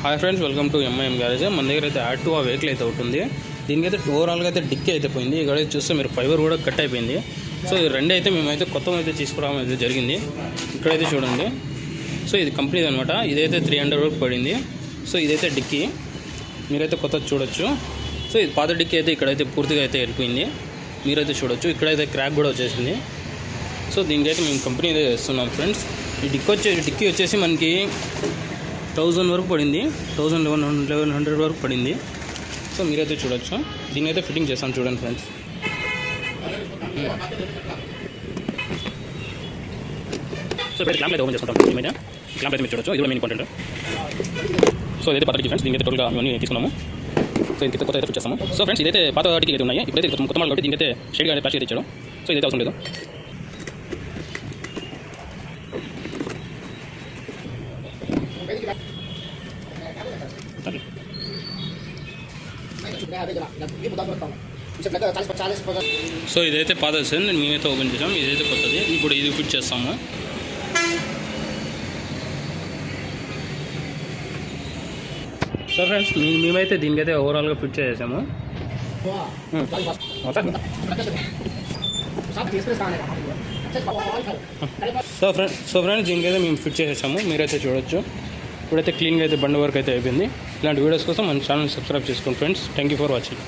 Hi friends, welcome to MIM garage. మన దగ్గర అయితే యాడ్ ఆ వెహికల్ అయితే ఉంటుంది. దీనికైతే ఓవరాల్గా అయితే డిక్కీ అయితే పోయింది. ఇక్కడ చూస్తే మీరు ఫైబర్ కూడా కట్ అయిపోయింది. సో ఈ రెండు అయితే మేమైతే కొత్త అయితే తీసుకురావడం అయితే జరిగింది. ఇక్కడైతే చూడండి. సో ఇది కంపెనీది అనమాట. ఇదైతే 300 వరకు పడింది. సో ఇదైతే డిక్కీ మీరైతే కొత్త చూడొచ్చు. సో ఇది పాత డిక్కీ అయితే ఇక్కడైతే పూర్తిగా అయితే వెళ్ళిపోయింది. మీరైతే చూడొచ్చు. ఇక్కడైతే క్రాక్ కూడా వచ్చేసింది. సో దీనికైతే మేము కంపెనీ అయితే వేస్తున్నాం ఫ్రెండ్స్. ఈ డిక్కీ వచ్చేసి మనకి 1000 వరకు పడింది. 1100 వరకు పడింది. సో మీరైతే చూడొచ్చు. దీన్ని అయితే ఫిట్టింగ్ చేస్తాను చూడండి ఫ్రెండ్స్. సో ఇప్పుడు క్లాంప్ అయితే ఓపెన్ చేసుకుంటాం. మేమైతే క్లాంప్ అయితే మీరు చూడొచ్చు. ఇది కూడా మెయిన్ ఇంపార్టెంట్. సో ఇదైతే పాత డిక్కీ ఫ్రెండ్స్. దీనికి టోటల్గా ఇవన్నీ తీసుకున్నాము. సో ఇది కొత్త అయితే ఫిట్ చేస్తాము. సో ఫ్రెండ్స్ ఇదైతే పాత డిక్కీ అయితే ఉన్నాయి. ఇప్పుడైతే కొత్త మోడల్ కాబట్టి దీనికైతే షేడ్గా అయితే ప్లాస్టిక్ ఇచ్చాడు. సో ఇదైతే అవసరం లేదు. సో ఇదైతే పాతది సార్. మేమైతే ఓపెన్ చేసాము. ఇదైతే కొత్తది. ఇప్పుడు ఇది ఫిట్ చేస్తాము. సో ఫ్రెండ్స్ మేమైతే దీనికైతే ఓవరాల్గా ఫిట్ చేసాము. సో ఫ్రెండ్స్ దీనికైతే మేము ఫిట్ చేసేసాము. మీరైతే చూడొచ్చు. ఇప్పుడైతే క్లీన్గా అయితే బండి వర్క్ అయితే అయిపోయింది. ఇలాంటి వీడియోస్ కోసం మన ఛానల్ సబ్స్క్రైబ్ చేసుకోండి friends. Thank you for watching.